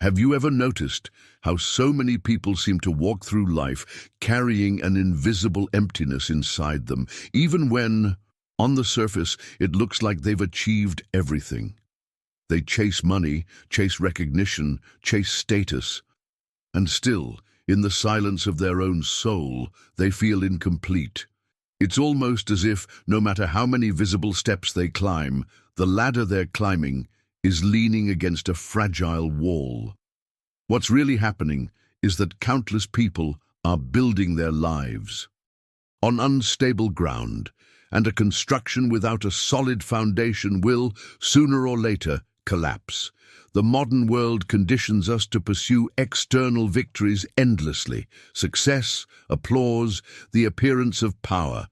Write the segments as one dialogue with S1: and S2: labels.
S1: Have you ever noticed how so many people seem to walk through life carrying an invisible emptiness inside them, even when, on the surface, it looks like they've achieved everything? They chase money, chase recognition, chase status, and still, in the silence of their own soul, they feel incomplete. It's almost as if, no matter how many visible steps they climb, the ladder they're climbing is leaning against a fragile wall. What's really happening is that countless people are building their lives on unstable ground, and a construction without a solid foundation will, sooner or later, collapse. The modern world conditions us to pursue external victories endlessly, success, applause, the appearance of power.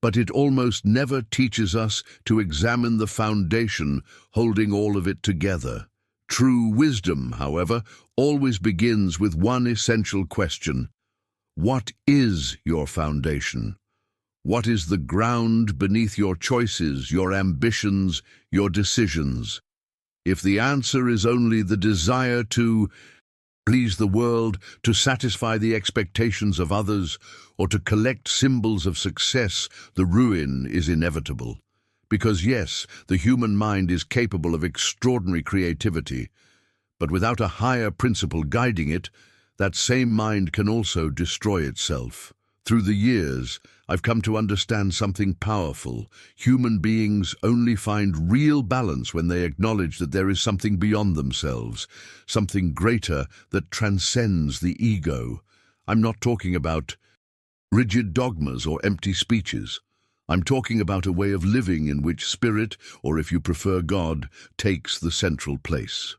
S1: But it almost never teaches us to examine the foundation holding all of it together. True wisdom, however, always begins with one essential question. What is your foundation? What is the ground beneath your choices, your ambitions, your decisions? If the answer is only the desire to please the world, to satisfy the expectations of others, or to collect symbols of success, the ruin is inevitable. Because yes, the human mind is capable of extraordinary creativity, but without a higher principle guiding it, that same mind can also destroy itself. Through the years, I've come to understand something powerful. Human beings only find real balance when they acknowledge that there is something beyond themselves, something greater that transcends the ego. I'm not talking about rigid dogmas or empty speeches. I'm talking about a way of living in which spirit, or if you prefer God, takes the central place.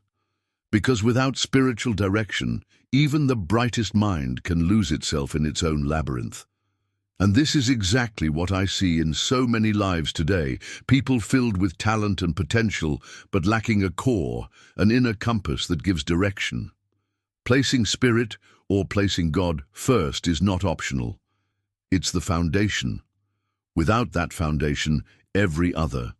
S1: Because without spiritual direction, even the brightest mind can lose itself in its own labyrinth. And this is exactly what I see in so many lives today, people filled with talent and potential, but lacking a core, an inner compass that gives direction. Placing spirit, or placing God, first is not optional. It's the foundation. Without that foundation, every other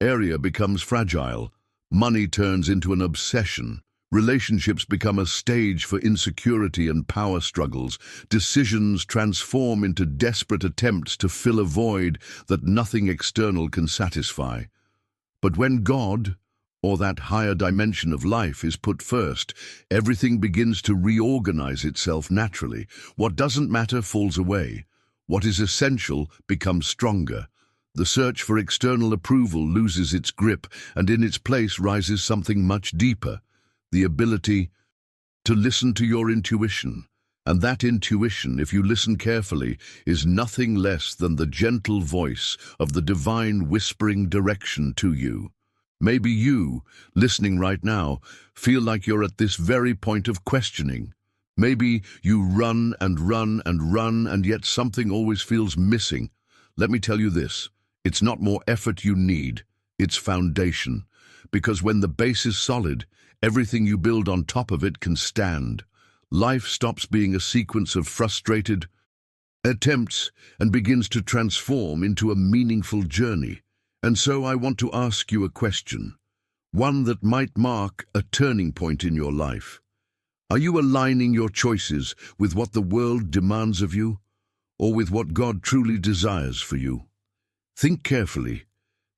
S1: area becomes fragile. Money turns into an obsession. Relationships become a stage for insecurity and power struggles. Decisions transform into desperate attempts to fill a void that nothing external can satisfy. But when God, or that higher dimension of life, is put first, everything begins to reorganize itself naturally. What doesn't matter falls away. What is essential becomes stronger. The search for external approval loses its grip, and in its place rises something much deeper. The ability to listen to your intuition. And that intuition, if you listen carefully, is nothing less than the gentle voice of the divine whispering direction to you. Maybe you, listening right now, feel like you're at this very point of questioning. Maybe you run and run and run, and yet something always feels missing. Let me tell you this, it's not more effort you need, it's foundation. Because when the base is solid, everything you build on top of it can stand. Life stops being a sequence of frustrated attempts and begins to transform into a meaningful journey. And so I want to ask you a question, one that might mark a turning point in your life. Are you aligning your choices with what the world demands of you, or with what God truly desires for you? Think carefully.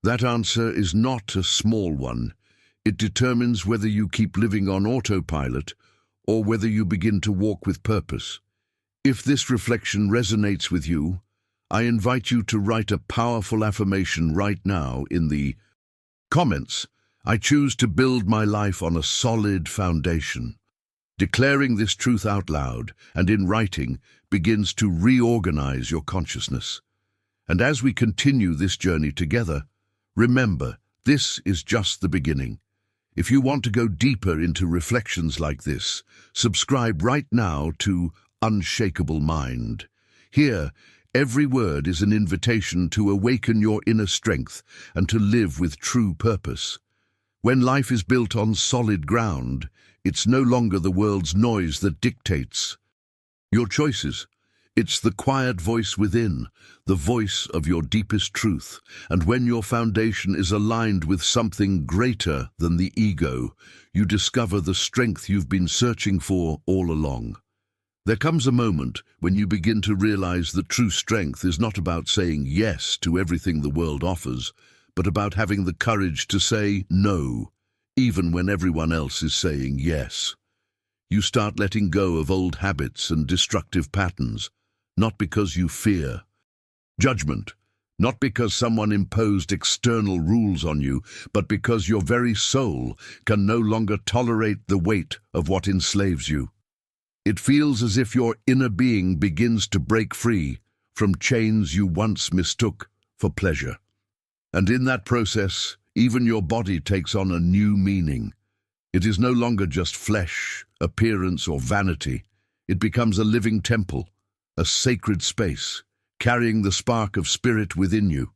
S1: That answer is not a small one. It determines whether you keep living on autopilot or whether you begin to walk with purpose. If this reflection resonates with you, I invite you to write a powerful affirmation right now in the comments. I choose to build my life on a solid foundation. Declaring this truth out loud and in writing begins to reorganize your consciousness. And as we continue this journey together, remember, this is just the beginning. If you want to go deeper into reflections like this, subscribe right now to Unshakable Mind. Here, every word is an invitation to awaken your inner strength and to live with true purpose. When life is built on solid ground, it's no longer the world's noise that dictates your choices. It's the quiet voice within, the voice of your deepest truth. And when your foundation is aligned with something greater than the ego, you discover the strength you've been searching for all along. There comes a moment when you begin to realize that true strength is not about saying yes to everything the world offers, but about having the courage to say no, even when everyone else is saying yes. You start letting go of old habits and destructive patterns, not because you fear judgment, not because someone imposed external rules on you, but because your very soul can no longer tolerate the weight of what enslaves you. It feels as if your inner being begins to break free from chains you once mistook for pleasure. And in that process, even your body takes on a new meaning. It is no longer just flesh, appearance, or vanity. It becomes a living temple, a sacred space, carrying the spark of spirit within you.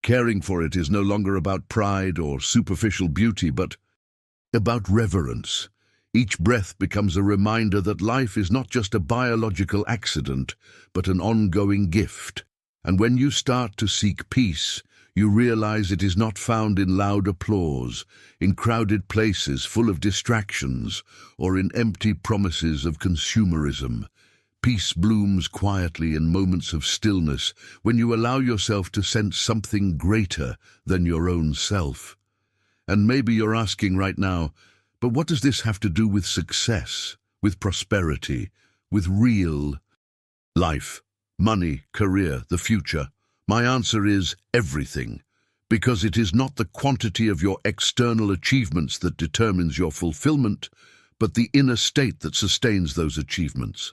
S1: Caring for it is no longer about pride or superficial beauty, but about reverence. Each breath becomes a reminder that life is not just a biological accident, but an ongoing gift. And when you start to seek peace, you realize it is not found in loud applause, in crowded places full of distractions, or in empty promises of consumerism. Peace blooms quietly in moments of stillness, when you allow yourself to sense something greater than your own self. And maybe you're asking right now, but what does this have to do with success, with prosperity, with real life, money, career, the future? My answer is everything, because it is not the quantity of your external achievements that determines your fulfillment, but the inner state that sustains those achievements.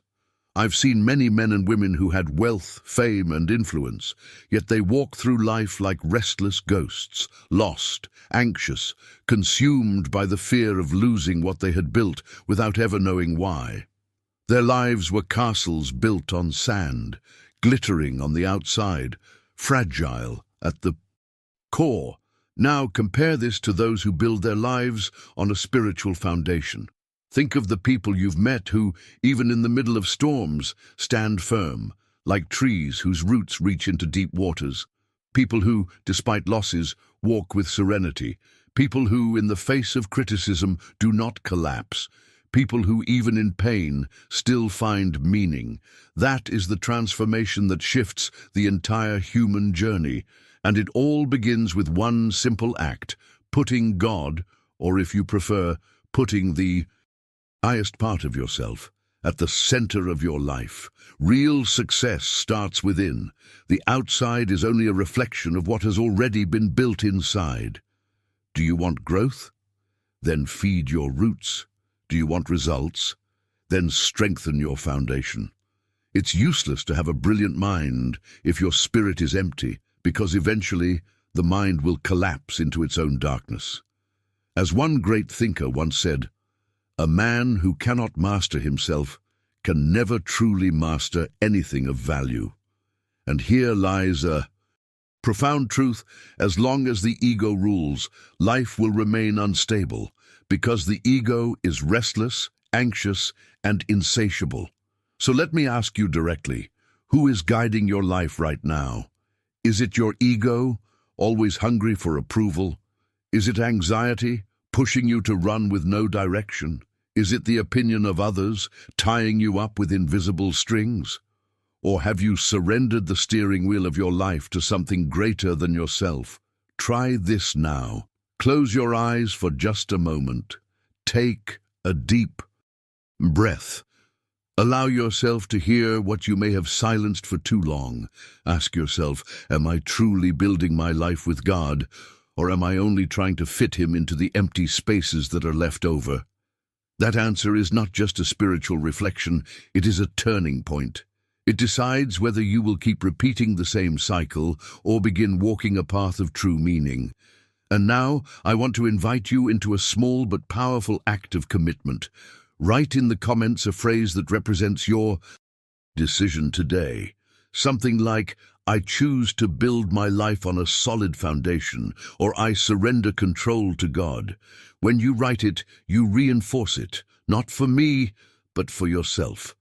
S1: I've seen many men and women who had wealth, fame, and influence, yet they walk through life like restless ghosts, lost, anxious, consumed by the fear of losing what they had built without ever knowing why. Their lives were castles built on sand, glittering on the outside, fragile at the core. Now compare this to those who build their lives on a spiritual foundation. Think of the people you've met who, even in the middle of storms, stand firm, like trees whose roots reach into deep waters. People who, despite losses, walk with serenity. People who, in the face of criticism, do not collapse. People who, even in pain, still find meaning. That is the transformation that shifts the entire human journey. And it all begins with one simple act: putting God, or if you prefer, putting the highest part of yourself at the center of your life. Real success starts within. The outside is only a reflection of what has already been built inside. Do you want growth? Then feed your roots. Do you want results? Then strengthen your foundation. It's useless to have a brilliant mind if your spirit is empty, because eventually the mind will collapse into its own darkness. As one great thinker once said, "A man who cannot master himself can never truly master anything of value." And here lies a profound truth: as long as the ego rules, life will remain unstable, because the ego is restless, anxious, and insatiable. So let me ask you directly, who is guiding your life right now? Is it your ego, always hungry for approval? Is it anxiety, pushing you to run with no direction? Is it the opinion of others, tying you up with invisible strings? Or have you surrendered the steering wheel of your life to something greater than yourself? Try this now. Close your eyes for just a moment. Take a deep breath. Allow yourself to hear what you may have silenced for too long. Ask yourself, am I truly building my life with God, or am I only trying to fit Him into the empty spaces that are left over? That answer is not just a spiritual reflection, it is a turning point. It decides whether you will keep repeating the same cycle or begin walking a path of true meaning. And now, I want to invite you into a small but powerful act of commitment. Write in the comments a phrase that represents your decision today. Something like, "I choose to build my life on a solid foundation," or "I surrender control to God." When you write it, you reinforce it, not for me, but for yourself.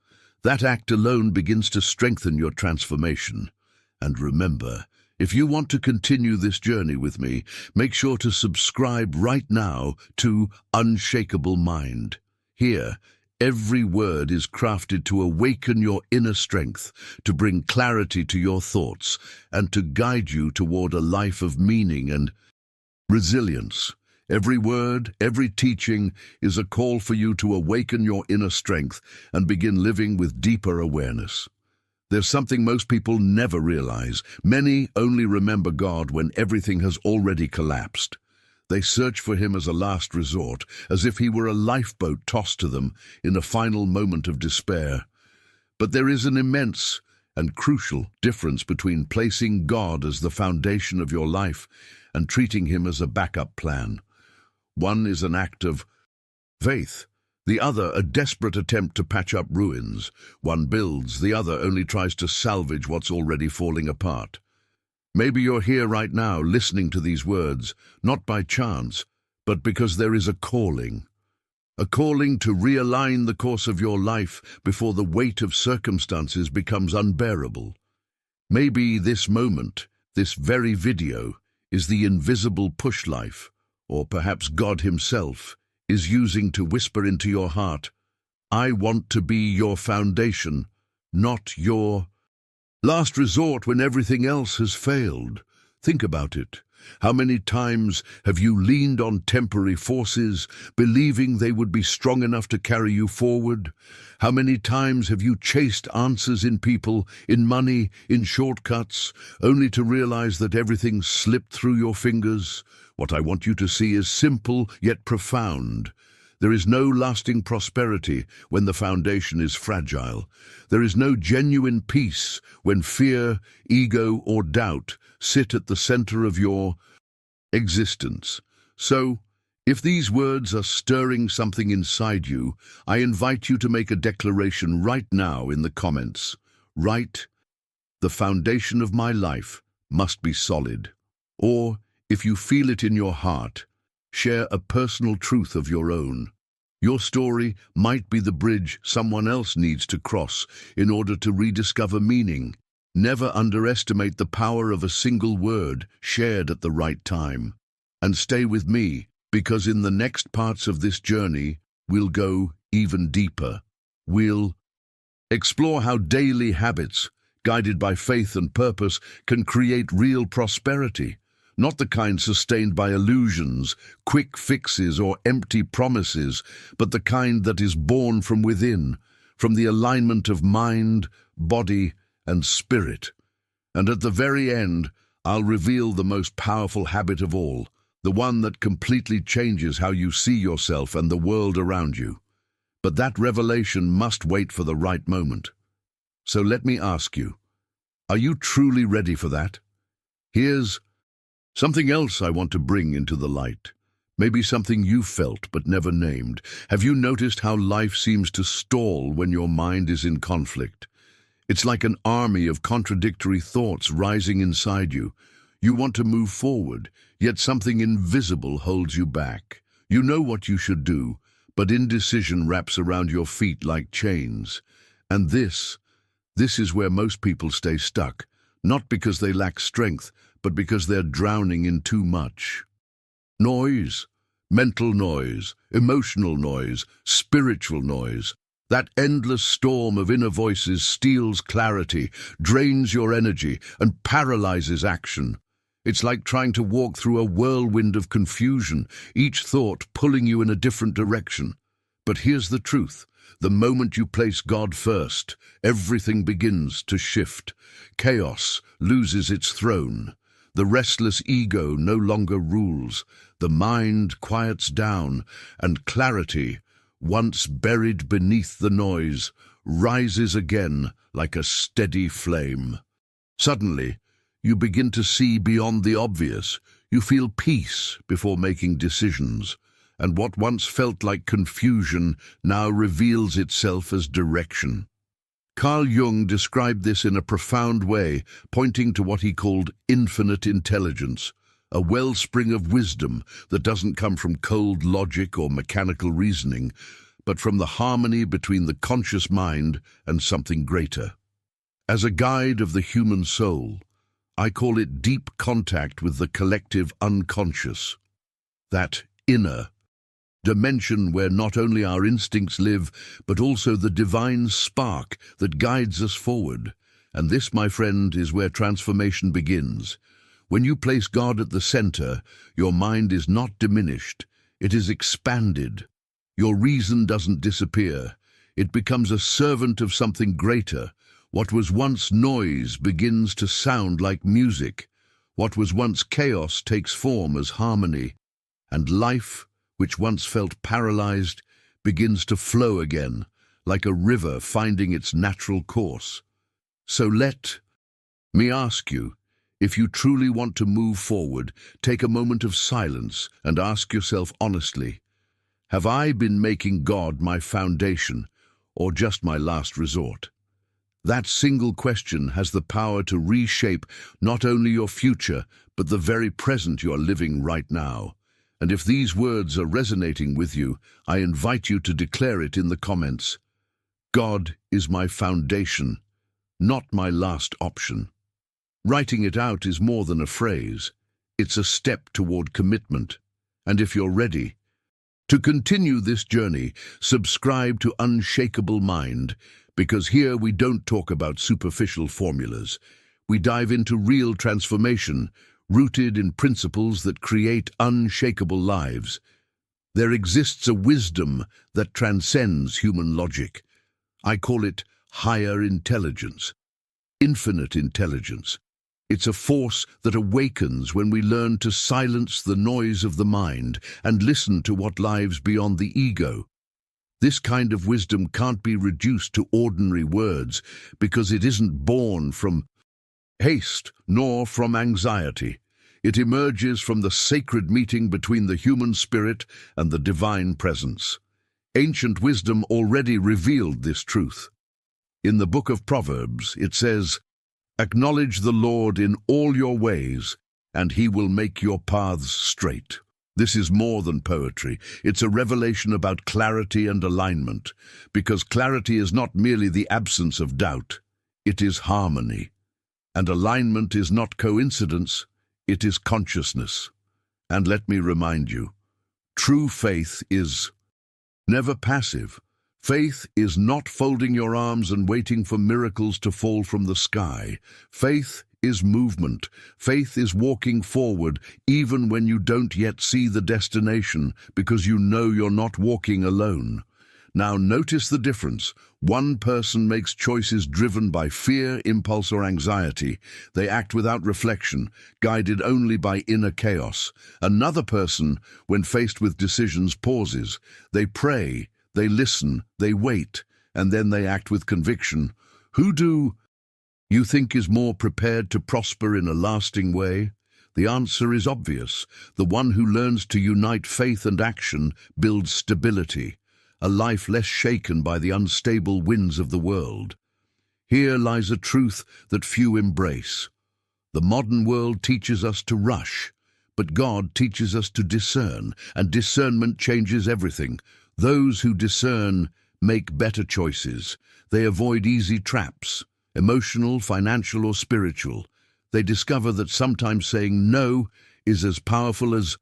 S1: That act alone begins to strengthen your transformation. And remember, if you want to continue this journey with me, make sure to subscribe right now to Unshakable Mind. Here, every word is crafted to awaken your inner strength, to bring clarity to your thoughts, and to guide you toward a life of meaning and resilience. Every word, every teaching is a call for you to awaken your inner strength and begin living with deeper awareness. There's something most people never realize. Many only remember God when everything has already collapsed. They search for him as a last resort, as if he were a lifeboat tossed to them in a final moment of despair. But there is an immense and crucial difference between placing God as the foundation of your life and treating him as a backup plan. One is an act of faith, the other a desperate attempt to patch up ruins. One builds, the other only tries to salvage what's already falling apart. Maybe you're here right now listening to these words, not by chance, but because there is a calling to realign the course of your life before the weight of circumstances becomes unbearable. Maybe this moment, this very video, is the invisible push life, or perhaps God himself is using to whisper into your heart, I want to be your foundation, not your last resort when everything else has failed. Think about it. How many times have you leaned on temporary forces, believing they would be strong enough to carry you forward? How many times have you chased answers in people, in money, in shortcuts, only to realize that everything slipped through your fingers? What I want you to see is simple yet profound. There is no lasting prosperity when the foundation is fragile. There is no genuine peace when fear, ego, or doubt sit at the center of your existence. So, if these words are stirring something inside you, I invite you to make a declaration right now in the comments. Write, the foundation of my life must be solid. Or, if you feel it in your heart, share a personal truth of your own. Your story might be the bridge someone else needs to cross in order to rediscover meaning. Never underestimate the power of a single word shared at the right time. And stay with me, because in the next parts of this journey, we'll go even deeper. We'll explore how daily habits, guided by faith and purpose, can create real prosperity. Not the kind sustained by illusions, quick fixes, or empty promises, but the kind that is born from within, from the alignment of mind, body, and spirit. And at the very end, I'll reveal the most powerful habit of all, the one that completely changes how you see yourself and the world around you. But that revelation must wait for the right moment. So let me ask you, are you truly ready for that? Here's something else I want to bring into the light. Maybe something you felt but never named. Have you noticed how life seems to stall when your mind is in conflict? It's like an army of contradictory thoughts rising inside you. You want to move forward, yet something invisible holds you back. You know what you should do, but indecision wraps around your feet like chains. And this is where most people stay stuck, not because they lack strength, but because they're drowning in too much noise, mental noise, emotional noise, spiritual noise. That endless storm of inner voices steals clarity, drains your energy, and paralyzes action. It's like trying to walk through a whirlwind of confusion, each thought pulling you in a different direction. But here's the truth. The moment you place God first, everything begins to shift. Chaos loses its throne. The restless ego no longer rules. The mind quiets down, and clarity, once buried beneath the noise, rises again like a steady flame. Suddenly, you begin to see beyond the obvious. You feel peace before making decisions, and what once felt like confusion now reveals itself as direction. Carl Jung described this in a profound way, pointing to what he called infinite intelligence, a wellspring of wisdom that doesn't come from cold logic or mechanical reasoning, but from the harmony between the conscious mind and something greater. As a guide of the human soul, I call it deep contact with the collective unconscious, that inner dimension where not only our instincts live, but also the divine spark that guides us forward. And this, my friend, is where transformation begins. When you place God at the center, your mind is not diminished, it is expanded. Your reason doesn't disappear. It becomes a servant of something greater. What was once noise begins to sound like music. What was once chaos takes form as harmony. And life, which once felt paralyzed, begins to flow again, like a river finding its natural course. So let me ask you, if you truly want to move forward, take a moment of silence and ask yourself honestly, have I been making God my foundation or just my last resort? That single question has the power to reshape not only your future, but the very present you are living right now. And if these words are resonating with you, I invite you to declare it in the comments. God is my foundation, not my last option. Writing it out is more than a phrase. It's a step toward commitment. And if you're ready to continue this journey, subscribe to Unshakable Mind, because here we don't talk about superficial formulas. We dive into real transformation, rooted in principles that create unshakable lives. There exists a wisdom that transcends human logic. I call it higher intelligence, infinite intelligence. It's a force that awakens when we learn to silence the noise of the mind and listen to what lies beyond the ego. This kind of wisdom can't be reduced to ordinary words because it isn't born from haste nor from anxiety. It emerges from the sacred meeting between the human spirit and the divine presence. Ancient wisdom already revealed this truth. In the book of Proverbs, it says, "Acknowledge the Lord in all your ways, and he will make your paths straight." This is more than poetry. It's a revelation about clarity and alignment, because clarity is not merely the absence of doubt, it is harmony. And alignment is not coincidence, it is consciousness. And let me remind you, true faith is never passive. Faith is not folding your arms and waiting for miracles to fall from the sky. Faith is movement. Faith is walking forward even when you don't yet see the destination, because you know you're not walking alone. Now notice the difference. One person makes choices driven by fear, impulse, or anxiety. They act without reflection, guided only by inner chaos. Another person, when faced with decisions, pauses. They pray, they listen, they wait, and then they act with conviction. Who do you think is more prepared to prosper in a lasting way? The answer is obvious. The one who learns to unite faith and action builds stability, a life less shaken by the unstable winds of the world. Here lies a truth that few embrace. The modern world teaches us to rush, but God teaches us to discern, and discernment changes everything. Those who discern make better choices. They avoid easy traps, emotional, financial, or spiritual. They discover that sometimes saying no is as powerful as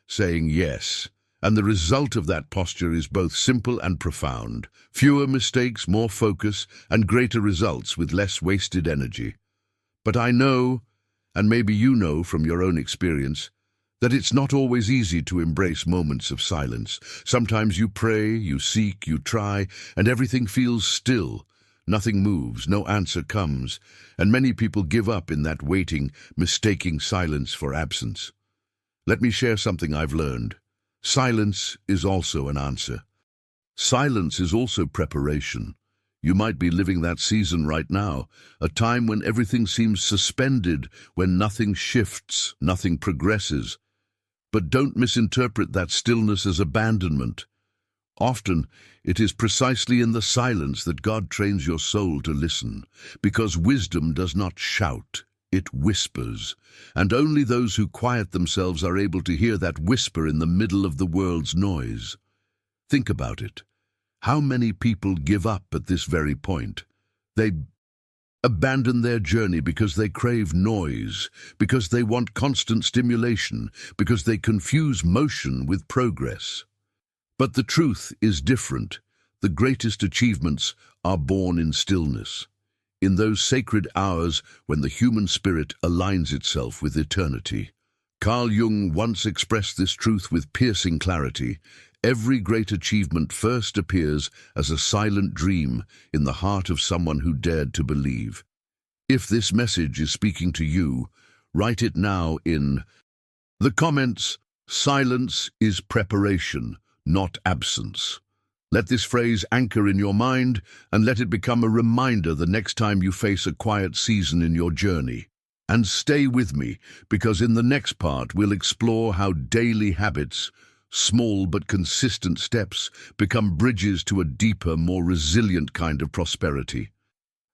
S1: saying yes. And the result of that posture is both simple and profound. Fewer mistakes, more focus, and greater results with less wasted energy. But I know, and maybe you know from your own experience, that it's not always easy to embrace moments of silence. Sometimes you pray, you seek, you try, and everything feels still. Nothing moves, no answer comes, and many people give up in that waiting, mistaking silence for absence. Let me share something I've learned. Silence is also an answer. Silence is also preparation. You might be living that season right now, a time when everything seems suspended, when nothing shifts, nothing progresses. But don't misinterpret that stillness as abandonment. Often, it is precisely in the silence that God trains your soul to listen, because wisdom does not shout, it whispers, and only those who quiet themselves are able to hear that whisper in the middle of the world's noise. Think about it. How many people give up at this very point? They abandon their journey because they crave noise, because they want constant stimulation, because they confuse motion with progress. But the truth is different. The greatest achievements are born in stillness, in those sacred hours when the human spirit aligns itself with eternity. Carl Jung once expressed this truth with piercing clarity. Every great achievement first appears as a silent dream in the heart of someone who dared to believe. If this message is speaking to you, write it now in the comments. Silence is preparation, not absence. Let this phrase anchor in your mind and let it become a reminder the next time you face a quiet season in your journey. And stay with me, because in the next part we'll explore how daily habits, small but consistent steps, become bridges to a deeper, more resilient kind of prosperity.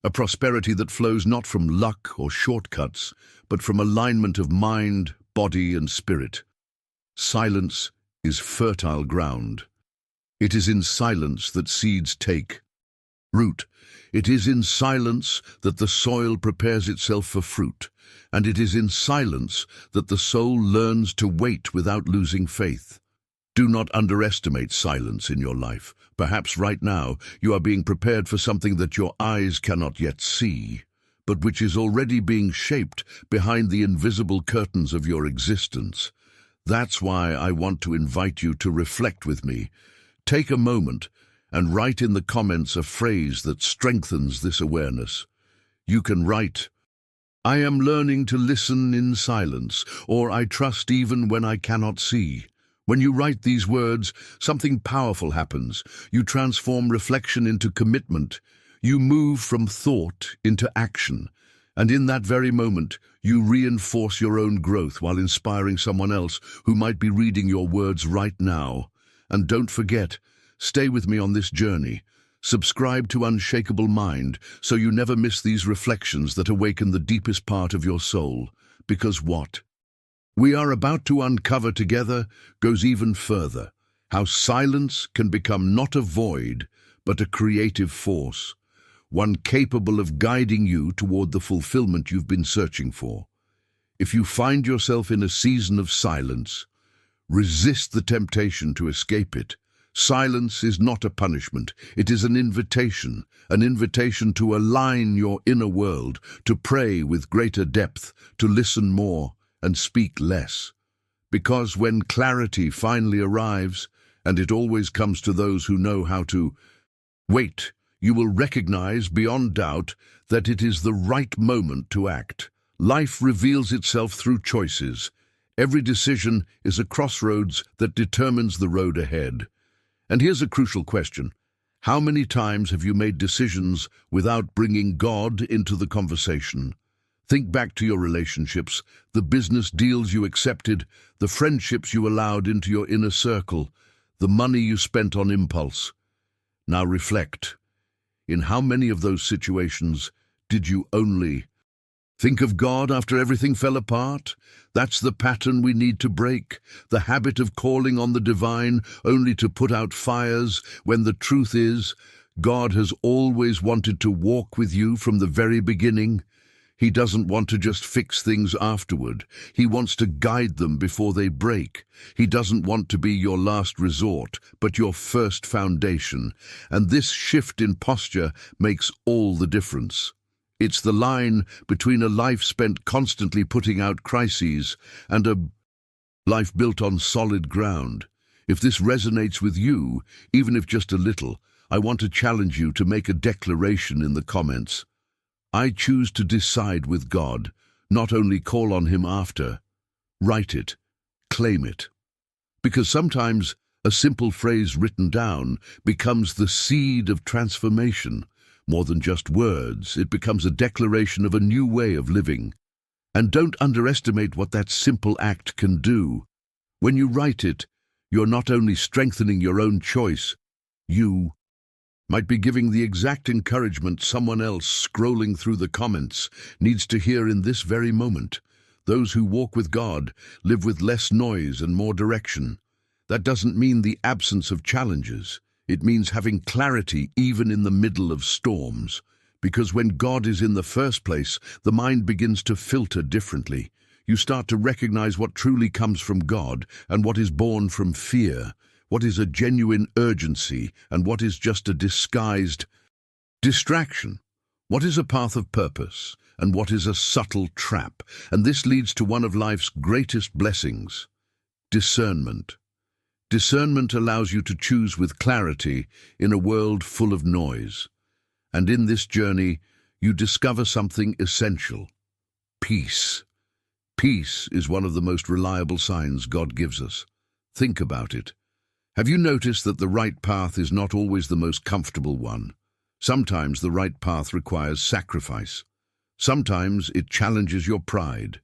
S1: A prosperity that flows not from luck or shortcuts, but from alignment of mind, body, and spirit. Silence is fertile ground. It is in silence that seeds take root. It is in silence that the soil prepares itself for fruit. And it is in silence that the soul learns to wait without losing faith. Do not underestimate silence in your life. Perhaps right now you are being prepared for something that your eyes cannot yet see, but which is already being shaped behind the invisible curtains of your existence. That's why I want to invite you to reflect with me. Take a moment and write in the comments a phrase that strengthens this awareness. You can write, "I am learning to listen in silence," or "I trust even when I cannot see." When you write these words, something powerful happens. You transform reflection into commitment. You move from thought into action. And in that very moment, you reinforce your own growth while inspiring someone else who might be reading your words right now. And don't forget, stay with me on this journey. Subscribe to Unshakable Mind so you never miss these reflections that awaken the deepest part of your soul. Because what we are about to uncover together goes even further. How silence can become not a void, but a creative force. One capable of guiding you toward the fulfillment you've been searching for. If you find yourself in a season of silence, resist the temptation to escape it. Silence is not a punishment. It is an invitation to align your inner world, to pray with greater depth, to listen more and speak less. Because when clarity finally arrives, and it always comes to those who know how to wait, you will recognize beyond doubt that it is the right moment to act. Life reveals itself through choices. Every decision is a crossroads that determines the road ahead. And here's a crucial question. How many times have you made decisions without bringing God into the conversation? Think back to your relationships, the business deals you accepted, the friendships you allowed into your inner circle, the money you spent on impulse. Now reflect. In how many of those situations did you only think of God after everything fell apart? That's the pattern we need to break, the habit of calling on the divine only to put out fires, when the truth is, God has always wanted to walk with you from the very beginning. He doesn't want to just fix things afterward. He wants to guide them before they break. He doesn't want to be your last resort, but your first foundation. And this shift in posture makes all the difference. It's the line between a life spent constantly putting out crises and a life built on solid ground. If this resonates with you, even if just a little, I want to challenge you to make a declaration in the comments. I choose to decide with God, not only call on Him after. Write it, claim it. Because sometimes a simple phrase written down becomes the seed of transformation. More than just words, it becomes a declaration of a new way of living. And don't underestimate what that simple act can do. When you write it, you're not only strengthening your own choice, you might be giving the exact encouragement someone else scrolling through the comments needs to hear in this very moment. Those who walk with God live with less noise and more direction. That doesn't mean the absence of challenges. It means having clarity even in the middle of storms. Because when God is in the first place, the mind begins to filter differently. You start to recognize what truly comes from God and what is born from fear, what is a genuine urgency and what is just a disguised distraction. What is a path of purpose and what is a subtle trap? And this leads to one of life's greatest blessings, discernment. Discernment allows you to choose with clarity in a world full of noise. And in this journey, you discover something essential: peace. Peace is one of the most reliable signs God gives us. Think about it. Have you noticed that the right path is not always the most comfortable one? Sometimes the right path requires sacrifice. Sometimes it challenges your pride.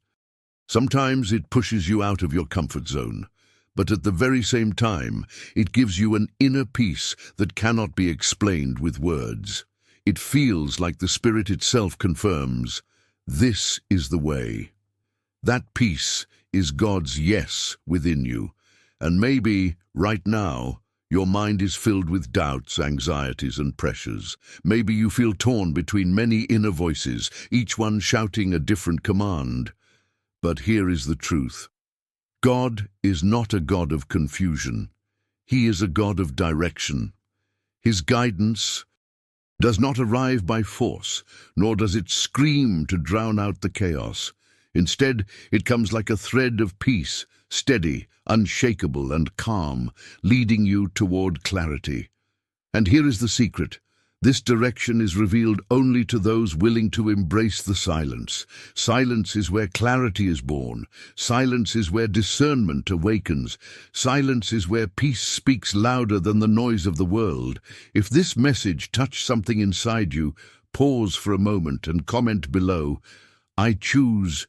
S1: Sometimes it pushes you out of your comfort zone. But at the very same time, it gives you an inner peace that cannot be explained with words. It feels like the Spirit itself confirms, this is the way. That peace is God's yes within you. And maybe, right now, your mind is filled with doubts, anxieties, and pressures. Maybe you feel torn between many inner voices, each one shouting a different command. But here is the truth. God is not a God of confusion. He is a God of direction. His guidance does not arrive by force, nor does it scream to drown out the chaos. Instead, it comes like a thread of peace, steady, unshakable, and calm, leading you toward clarity. And here is the secret. This direction is revealed only to those willing to embrace the silence. Silence is where clarity is born. Silence is where discernment awakens. Silence is where peace speaks louder than the noise of the world. If this message touched something inside you, pause for a moment and comment below. I choose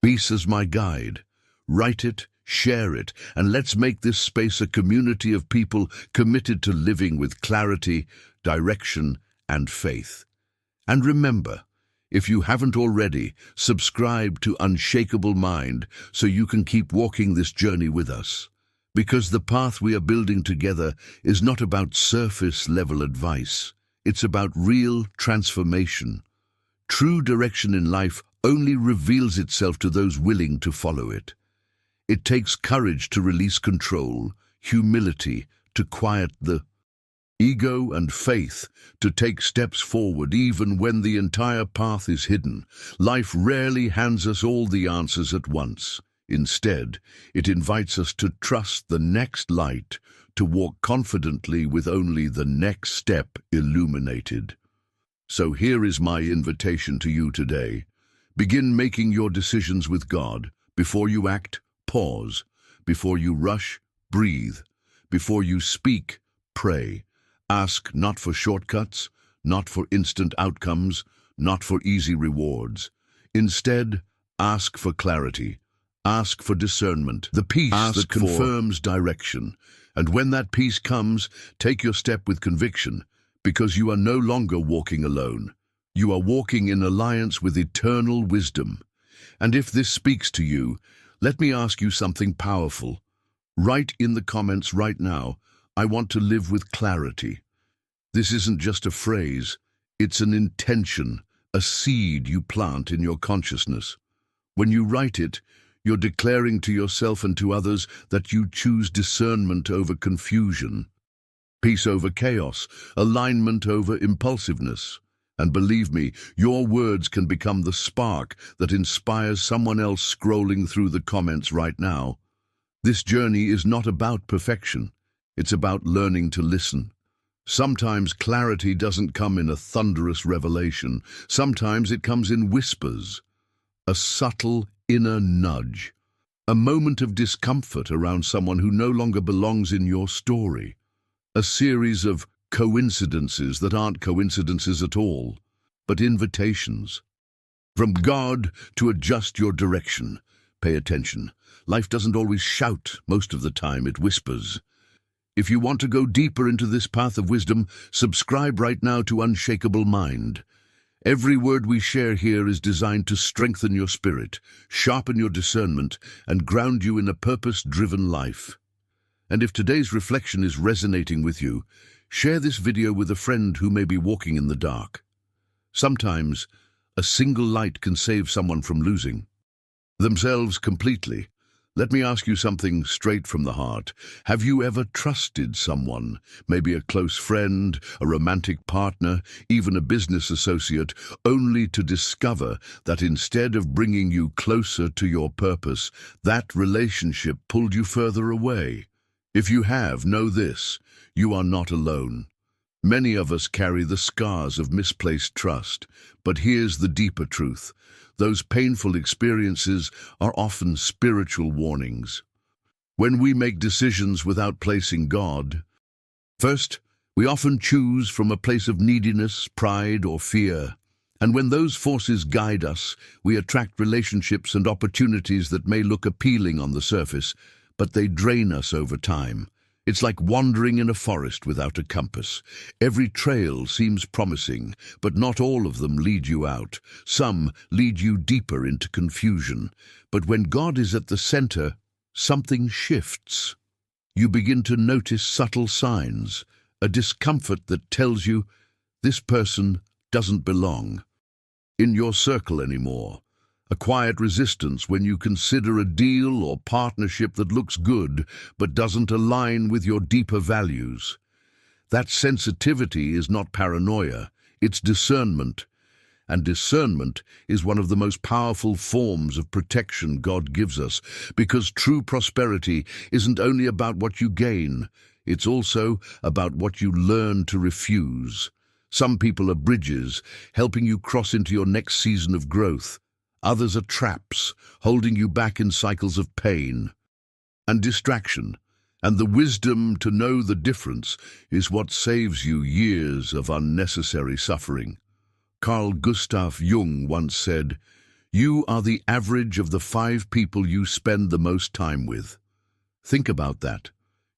S1: peace as my guide. Write it, share it, and let's make this space a community of people committed to living with clarity, direction, and faith. And remember, if you haven't already, subscribe to Unshakable Mind so you can keep walking this journey with us. Because the path we are building together is not about surface-level advice. It's about real transformation. True direction in life only reveals itself to those willing to follow it. It takes courage to release control, humility to quiet the ego, and faith to take steps forward even when the entire path is hidden. Life rarely hands us all the answers at once. Instead, it invites us to trust the next light, to walk confidently with only the next step illuminated. So here is my invitation to you today. Begin making your decisions with God. Before you act, pause. Before you rush, breathe. Before you speak, pray. Ask not for shortcuts, not for instant outcomes, not for easy rewards. Instead, ask for clarity. Ask for discernment, the peace that confirms direction. And when that peace comes, take your step with conviction, because you are no longer walking alone. You are walking in alliance with eternal wisdom. And if this speaks to you, let me ask you something powerful. Write in the comments right now, I want to live with clarity. This isn't just a phrase, it's an intention, a seed you plant in your consciousness. When you write it, you're declaring to yourself and to others that you choose discernment over confusion, peace over chaos, alignment over impulsiveness. And believe me, your words can become the spark that inspires someone else scrolling through the comments right now. This journey is not about perfection. It's about learning to listen. Sometimes clarity doesn't come in a thunderous revelation. Sometimes it comes in whispers, a subtle inner nudge, a moment of discomfort around someone who no longer belongs in your story, a series of coincidences that aren't coincidences at all, but invitations from God to adjust your direction. Pay attention. Life doesn't always shout. Most of the time it whispers. If you want to go deeper into this path of wisdom, subscribe right now to Unshakable Mind. Every word we share here is designed to strengthen your spirit, sharpen your discernment, and ground you in a purpose-driven life. And if today's reflection is resonating with you, Share this video with a friend who may be walking in the dark. Sometimes, a single light can save someone from losing themselves completely. Let me ask you something straight from the heart. Have you ever trusted someone, maybe a close friend, a romantic partner, even a business associate, only to discover that instead of bringing you closer to your purpose, that relationship pulled you further away? If you have, know this: you are not alone. Many of us carry the scars of misplaced trust, but here's the deeper truth. Those painful experiences are often spiritual warnings. When we make decisions without placing God first, we often choose from a place of neediness, pride, or fear. And when those forces guide us, we attract relationships and opportunities that may look appealing on the surface, but they drain us over time. It's like wandering in a forest without a compass. Every trail seems promising, but not all of them lead you out. Some lead you deeper into confusion. But when God is at the center, something shifts. You begin to notice subtle signs, a discomfort that tells you this person doesn't belong in your circle anymore. A quiet resistance when you consider a deal or partnership that looks good but doesn't align with your deeper values. That sensitivity is not paranoia, it's discernment. And discernment is one of the most powerful forms of protection God gives us, because true prosperity isn't only about what you gain, it's also about what you learn to refuse. Some people are bridges, helping you cross into your next season of growth. Others are traps, holding you back in cycles of pain and distraction. And the wisdom to know the difference is what saves you years of unnecessary suffering. Carl Gustav Jung once said, "You are the average of the 5 people you spend the most time with." Think about that.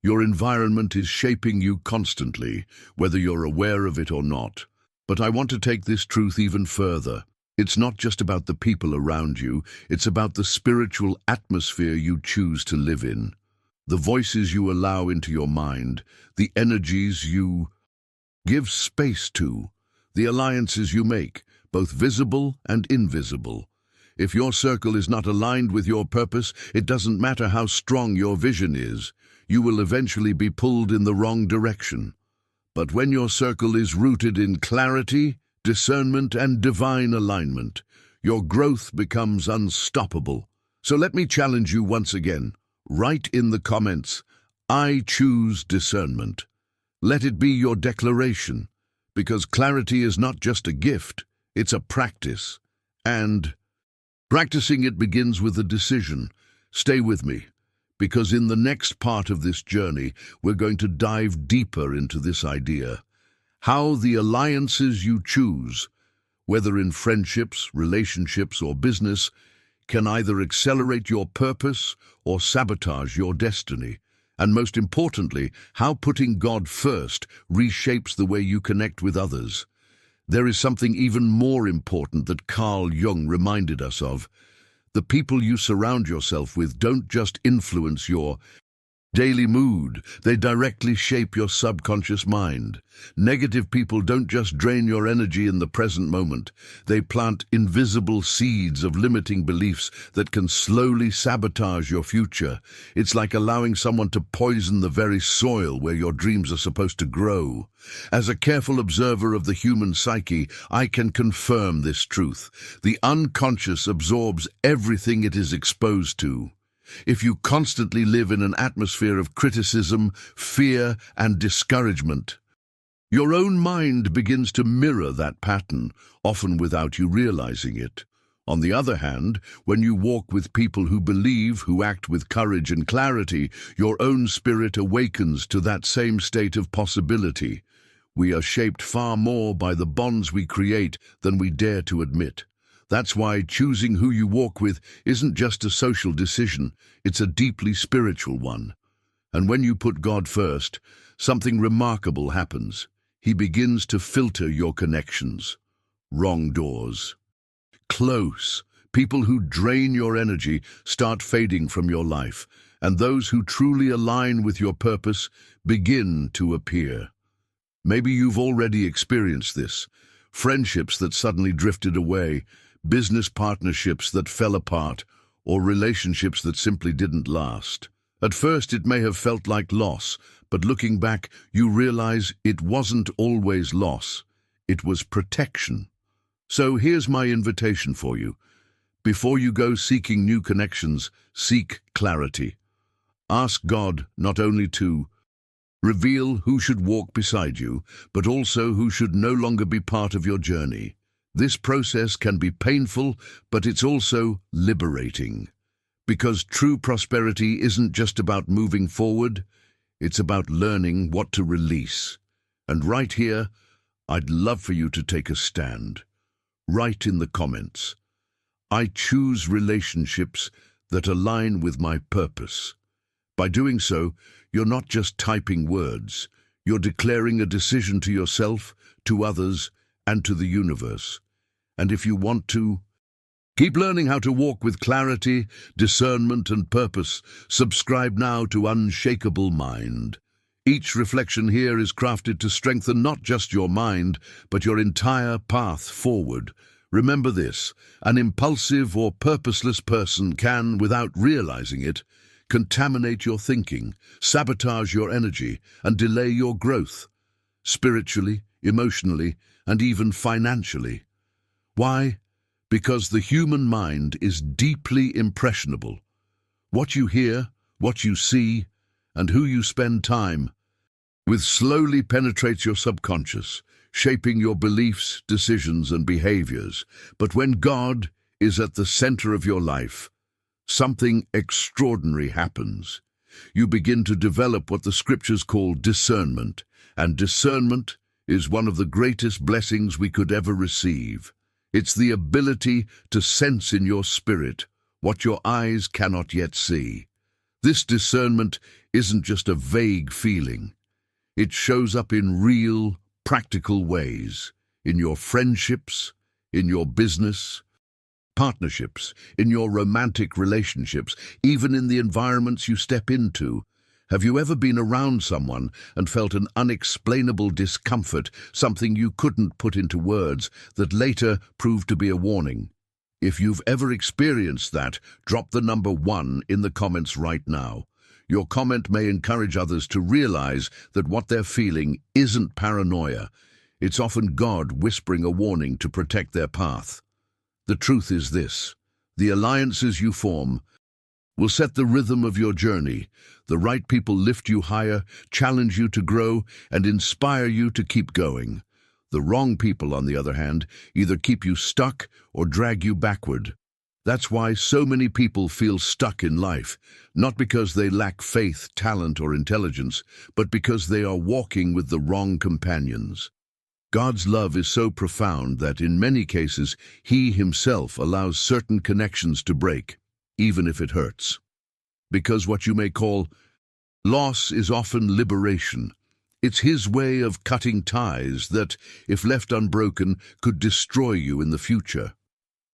S1: Your environment is shaping you constantly, whether you're aware of it or not. But I want to take this truth even further. It's not just about the people around you, it's about the spiritual atmosphere you choose to live in. The voices you allow into your mind, the energies you give space to, the alliances you make, both visible and invisible. If your circle is not aligned with your purpose, it doesn't matter how strong your vision is, you will eventually be pulled in the wrong direction. But when your circle is rooted in clarity, discernment, and divine alignment, your growth becomes unstoppable. So let me challenge you once again. Write in the comments, "I choose discernment." Let it be your declaration, because clarity is not just a gift, it's a practice. And practicing it begins with a decision. Stay with me, because in the next part of this journey, we're going to dive deeper into this idea. How the alliances you choose, whether in friendships, relationships, or business, can either accelerate your purpose or sabotage your destiny. And most importantly, how putting God first reshapes the way you connect with others. There is something even more important that CarlJung reminded us of. The people you surround yourself with don't just influence your daily mood, they directly shape your subconscious mind. Negative people don't just drain your energy in the present moment. They plant invisible seeds of limiting beliefs that can slowly sabotage your future. It's like allowing someone to poison the very soil where your dreams are supposed to grow. As a careful observer of the human psyche, I can confirm this truth. The unconscious absorbs everything it is exposed to. If you constantly live in an atmosphere of criticism, fear, and discouragement, your own mind begins to mirror that pattern, often without you realizing it. On the other hand, when you walk with people who believe, who act with courage and clarity, your own spirit awakens to that same state of possibility. We are shaped far more by the bonds we create than we dare to admit. That's why choosing who you walk with isn't just a social decision, it's a deeply spiritual one. And when you put God first, something remarkable happens. He begins to filter your connections. Wrong doors. Close. People who drain your energy start fading from your life, and those who truly align with your purpose begin to appear. Maybe you've already experienced this. Friendships that suddenly drifted away, business partnerships that fell apart, or relationships that simply didn't last. At first it may have felt like loss, but looking back, you realize it wasn't always loss. It was protection. So here's my invitation for you. Before you go seeking new connections, seek clarity. Ask God not only to reveal who should walk beside you, but also who should no longer be part of your journey. This process can be painful, but it's also liberating. Because true prosperity isn't just about moving forward, it's about learning what to release. And right here, I'd love for you to take a stand. Write in the comments, I choose relationships that align with my purpose. By doing so, you're not just typing words, you're declaring a decision to yourself, to others, and to the universe. And if you want to, keep learning how to walk with clarity, discernment, and purpose. Subscribe now to Unshakable Mind. Each reflection here is crafted to strengthen not just your mind, but your entire path forward. Remember this, an impulsive or purposeless person can, without realizing it, contaminate your thinking, sabotage your energy, and delay your growth, spiritually, emotionally, and even financially. Why? Because the human mind is deeply impressionable. What you hear, what you see, and who you spend time with slowly penetrates your subconscious, shaping your beliefs, decisions, and behaviors. But when God is at the center of your life, something extraordinary happens. You begin to develop what the scriptures call discernment, and discernment is one of the greatest blessings we could ever receive. It's the ability to sense in your spirit what your eyes cannot yet see. This discernment isn't just a vague feeling. It shows up in real, practical ways, in your friendships, in your business, partnerships, in your romantic relationships, even in the environments you step into. Have you ever been around someone and felt an unexplainable discomfort, something you couldn't put into words, that later proved to be a warning? If you've ever experienced that, drop the number 1 in the comments right now. Your comment may encourage others to realize that what they're feeling isn't paranoia. It's often God whispering a warning to protect their path. The truth is this: the alliances you form will set the rhythm of your journey. The right people lift you higher, challenge you to grow, and inspire you to keep going. The wrong people, on the other hand, either keep you stuck or drag you backward. That's why so many people feel stuck in life, not because they lack faith, talent, or intelligence, but because they are walking with the wrong companions. God's love is so profound that in many cases He Himself allows certain connections to break, even if it hurts. Because what you may call loss is often liberation. It's His way of cutting ties that, if left unbroken, could destroy you in the future.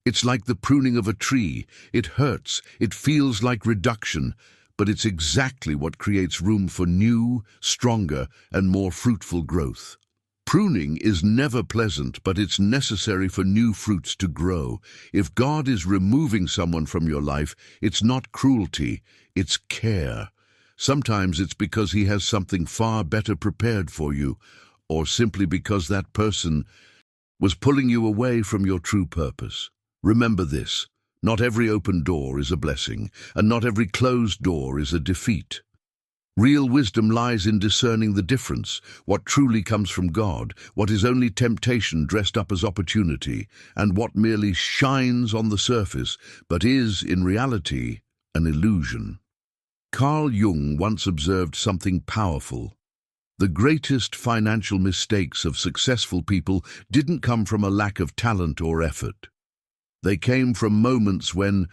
S1: It's like the pruning of a tree. It hurts, it feels like reduction, but it's exactly what creates room for new, stronger, and more fruitful growth. Pruning is never pleasant, but it's necessary for new fruits to grow. If God is removing someone from your life, it's not cruelty, it's care. Sometimes it's because He has something far better prepared for you, or simply because that person was pulling you away from your true purpose. Remember this: not every open door is a blessing, and not every closed door is a defeat. Real wisdom lies in discerning the difference, what truly comes from God, what is only temptation dressed up as opportunity, and what merely shines on the surface, but is, in reality, an illusion. Carl Jung once observed something powerful. The greatest financial mistakes of successful people didn't come from a lack of talent or effort. They came from moments when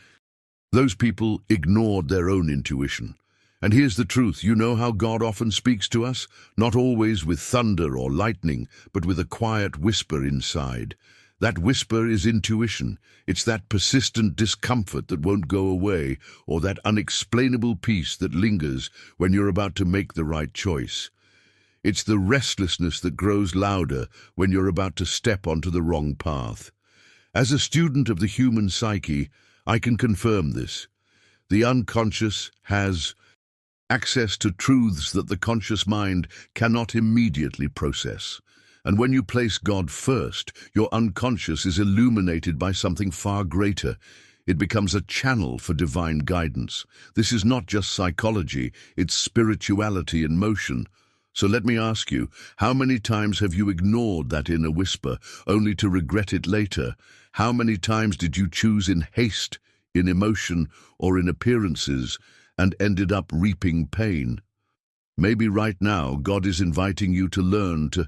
S1: those people ignored their own intuition. And here's the truth: you know how God often speaks to us? Not always with thunder or lightning, but with a quiet whisper inside. That whisper is intuition. It's that persistent discomfort that won't go away, or that unexplainable peace that lingers when you're about to make the right choice. It's the restlessness that grows louder when you're about to step onto the wrong path. As a student of the human psyche, I can confirm this. The unconscious has access to truths that the conscious mind cannot immediately process. And when you place God first, your unconscious is illuminated by something far greater. It becomes a channel for divine guidance. This is not just psychology, it's spirituality in motion. So let me ask you, how many times have you ignored that inner whisper, only to regret it later? How many times did you choose in haste, in emotion, or in appearances, and ended up reaping pain? Maybe right now, God is inviting you to learn to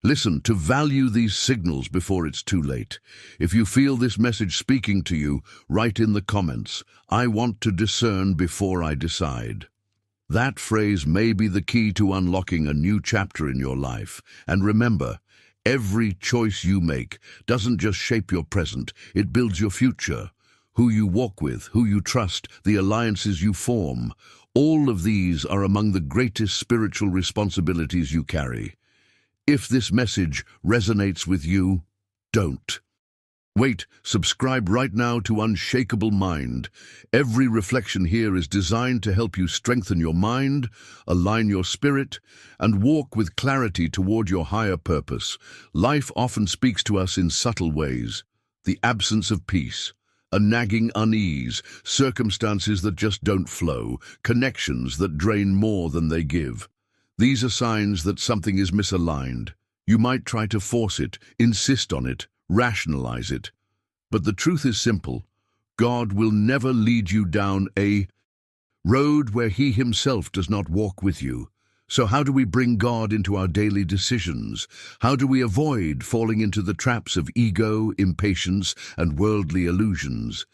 S1: listen, to value these signals before it's too late. If you feel this message speaking to you, write in the comments, "I want to discern before I decide." That phrase may be the key to unlocking a new chapter in your life. And remember, every choice you make doesn't just shape your present, it builds your future. Who you walk with, who you trust, the alliances you form, all of these are among the greatest spiritual responsibilities you carry. If this message resonates with you, don't wait. Subscribe right now to Unshakable Mind. Every reflection here is designed to help you strengthen your mind, align your spirit, and walk with clarity toward your higher purpose. Life often speaks to us in subtle ways. The absence of peace, a nagging unease, circumstances that just don't flow, connections that drain more than they give. These are signs that something is misaligned. You might try to force it, insist on it, rationalize it. But the truth is simple. God will never lead you down a road where He Himself does not walk with you. So how do we bring God into our daily decisions? How do we avoid falling into the traps of ego, impatience, and worldly illusions?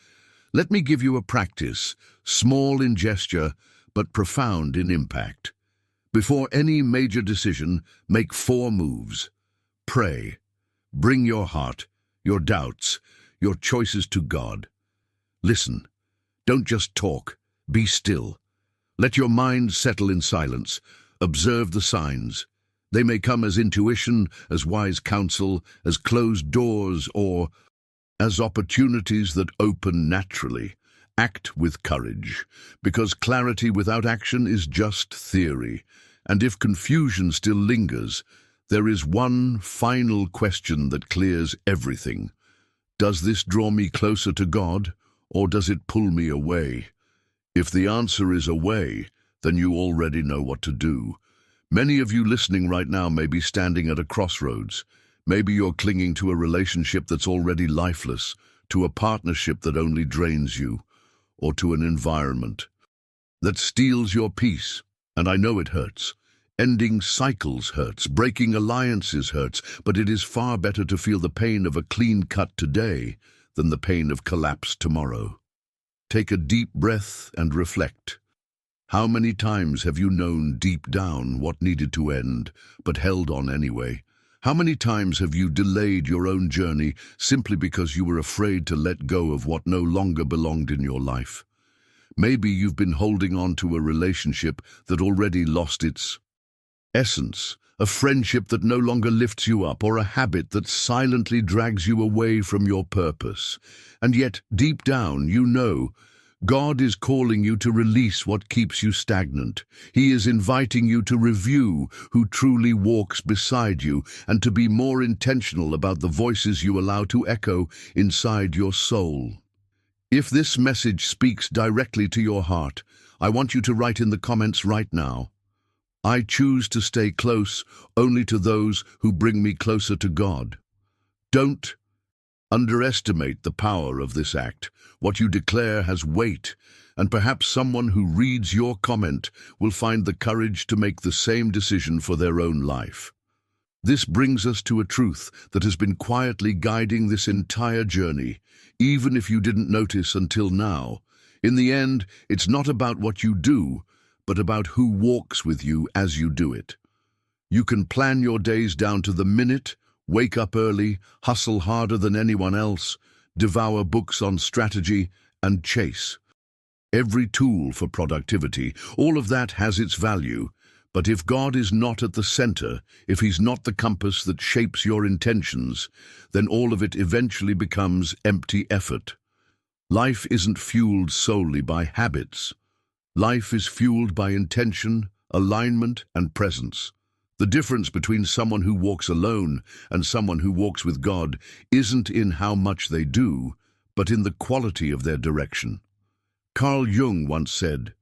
S1: Let me give you a practice, small in gesture, but profound in impact. Before any major decision, make 4 moves. Pray. Bring your heart, your doubts, your choices to God. Listen. Don't just talk. Be still. Let your mind settle in silence. Observe the signs. They may come as intuition, as wise counsel, as closed doors, or as opportunities that open naturally. Act with courage, because clarity without action is just theory. And if confusion still lingers, there is one final question that clears everything. Does this draw me closer to God, or does it pull me away? If the answer is away, then you already know what to do. Many of you listening right now may be standing at a crossroads. Maybe you're clinging to a relationship that's already lifeless, to a partnership that only drains you, or to an environment that steals your peace. And I know it hurts. Ending cycles hurts, breaking alliances hurts, but it is far better to feel the pain of a clean cut today than the pain of collapse tomorrow. Take a deep breath and reflect. How many times have you known deep down what needed to end, but held on anyway? How many times have you delayed your own journey simply because you were afraid to let go of what no longer belonged in your life? Maybe you've been holding on to a relationship that already lost its essence, a friendship that no longer lifts you up, or a habit that silently drags you away from your purpose. And yet, deep down, you know, God is calling you to release what keeps you stagnant. He is inviting you to review who truly walks beside you and to be more intentional about the voices you allow to echo inside your soul. If this message speaks directly to your heart, I want you to write in the comments right now, "I choose to stay close only to those who bring me closer to God." Don't underestimate the power of this act. What you declare has weight, and perhaps someone who reads your comment will find the courage to make the same decision for their own life. This brings us to a truth that has been quietly guiding this entire journey, even if you didn't notice until now. In the end, it's not about what you do, but about who walks with you as you do it. You can plan your days down to the minute, wake up early, hustle harder than anyone else, devour books on strategy, and chase every tool for productivity. All of that has its value, But if God is not at the center, if he's not the compass that shapes your intentions, then all of it eventually becomes empty effort. Life isn't fueled solely by habits. Life is fueled by intention, alignment, and presence. The difference between someone who walks alone and someone who walks with God isn't in how much they do, but in the quality of their direction. Carl Jung once said,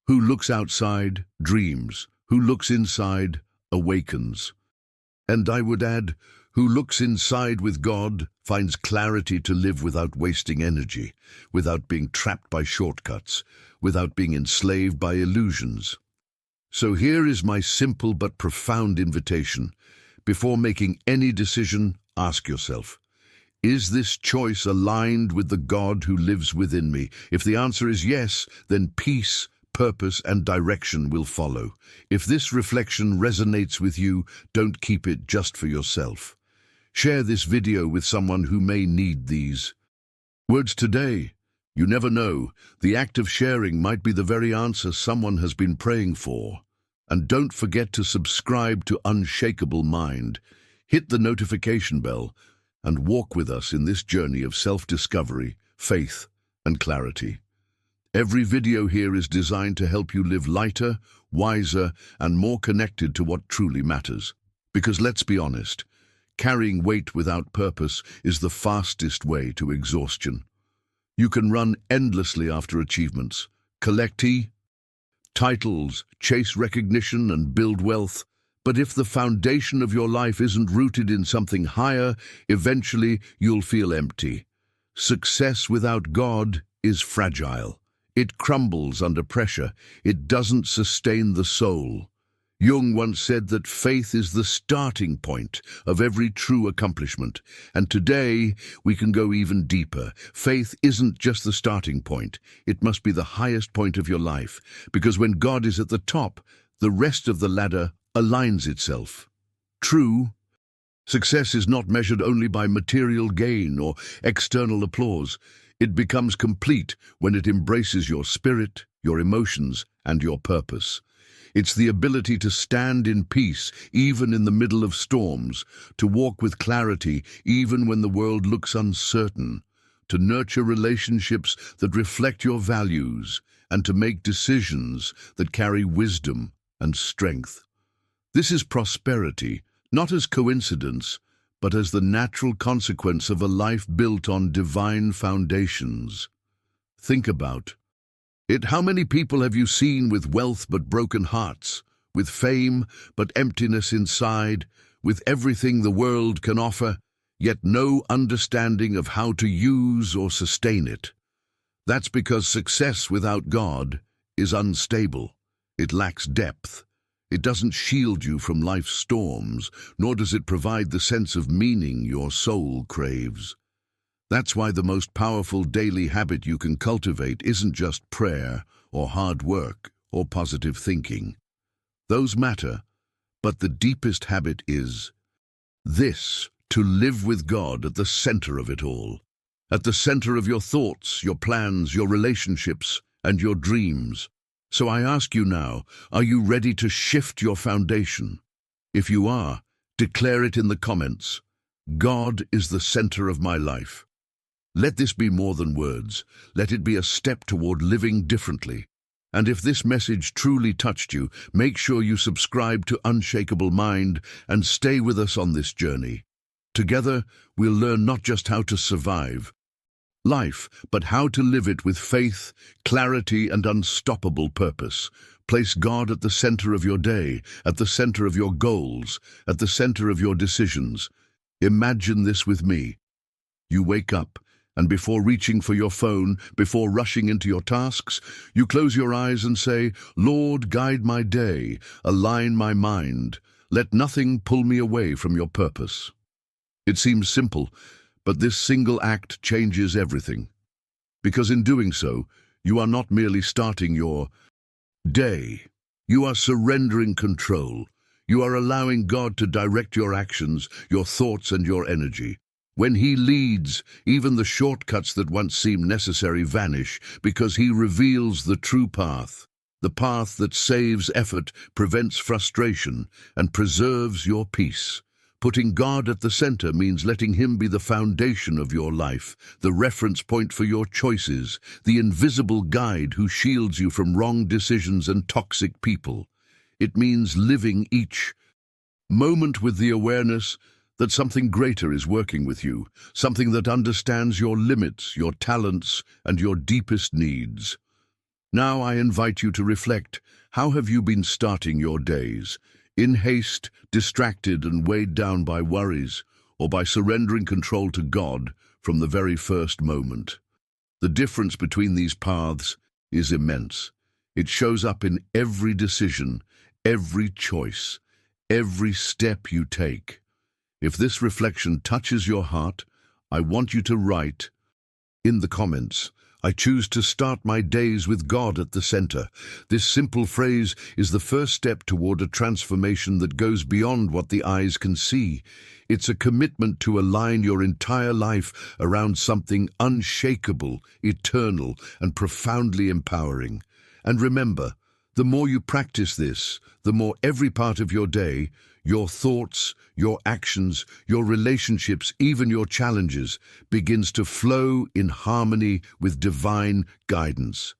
S1: "Who looks outside dreams, who looks inside awakens." And I would add, who looks inside with God finds clarity to live without wasting energy, without being trapped by shortcuts, without being enslaved by illusions. So here is my simple but profound invitation. Before making any decision, ask yourself, is this choice aligned with the God who lives within me? If the answer is yes, then peace, purpose, and direction will follow. If this reflection resonates with you, don't keep it just for yourself. Share this video with someone who may need these words today. You never know, the act of sharing might be the very answer someone has been praying for. And don't forget to subscribe to Unshakable Mind. Hit the notification bell and walk with us in this journey of self-discovery, faith, and clarity. Every video here is designed to help you live lighter, wiser, and more connected to what truly matters. Because let's be honest, carrying weight without purpose is the fastest way to exhaustion. You can run endlessly after achievements, collect titles, chase recognition, and build wealth. But if the foundation of your life isn't rooted in something higher, eventually you'll feel empty. Success without God is fragile. It crumbles under pressure. It doesn't sustain the soul. Jung once said that faith is the starting point of every true accomplishment. And today, we can go even deeper. Faith isn't just the starting point. It must be the highest point of your life. Because when God is at the top, the rest of the ladder aligns itself. True, success is not measured only by material gain or external applause. It becomes complete when it embraces your spirit, your emotions, and your purpose. It's the ability to stand in peace, even in the middle of storms, to walk with clarity, even when the world looks uncertain, to nurture relationships that reflect your values, and to make decisions that carry wisdom and strength. This is prosperity, not as coincidence, but as the natural consequence of a life built on divine foundations. Think about it. How many people have you seen with wealth but broken hearts, with fame but emptiness inside, with everything the world can offer, yet no understanding of how to use or sustain it? That's because success without God is unstable. It lacks depth. It doesn't shield you from life's storms, nor does it provide the sense of meaning your soul craves. That's why the most powerful daily habit you can cultivate isn't just prayer or hard work or positive thinking. Those matter, but the deepest habit is this: to live with God at the center of it all, at the center of your thoughts, your plans, your relationships, and your dreams. So I ask you now, are you ready to shift your foundation? If you are, declare it in the comments. God is the center of my life. Let this be more than words. Let it be a step toward living differently. And if this message truly touched you, make sure you subscribe to Unshakable Mind and stay with us on this journey. Together, we'll learn not just how to survive life, but how to live it with faith, clarity, and unstoppable purpose. Place God at the center of your day, at the center of your goals, at the center of your decisions. Imagine this with me. You wake up, and before reaching for your phone, before rushing into your tasks, you close your eyes and say, "Lord, guide my day, align my mind. Let nothing pull me away from your purpose." It seems simple, but this single act changes everything. Because in doing so, you are not merely starting your day. You are surrendering control. You are allowing God to direct your actions, your thoughts, and your energy. When He leads, even the shortcuts that once seemed necessary vanish, because He reveals the true path. the path that saves effort, prevents frustration, and preserves your peace. Putting God at the center means letting Him be the foundation of your life, the reference point for your choices, the invisible guide who shields you from wrong decisions and toxic people. It means living each moment with the awareness that something greater is working with you, something that understands your limits, your talents, and your deepest needs. Now I invite you to reflect. How have you been starting your days? In haste, distracted and weighed down by worries, or by surrendering control to God from the very first moment? The difference between these paths is immense. It shows up in every decision, every choice, every step you take. If this reflection touches your heart, I want you to write in the comments, "I choose to start my days with God at the center." This simple phrase is the first step toward a transformation that goes beyond what the eyes can see. It's a commitment to align your entire life around something unshakable, eternal, and profoundly empowering. And remember, the more you practice this, the more every part of your day, your thoughts, your actions, your relationships, even your challenges, begins to flow in harmony with divine guidance.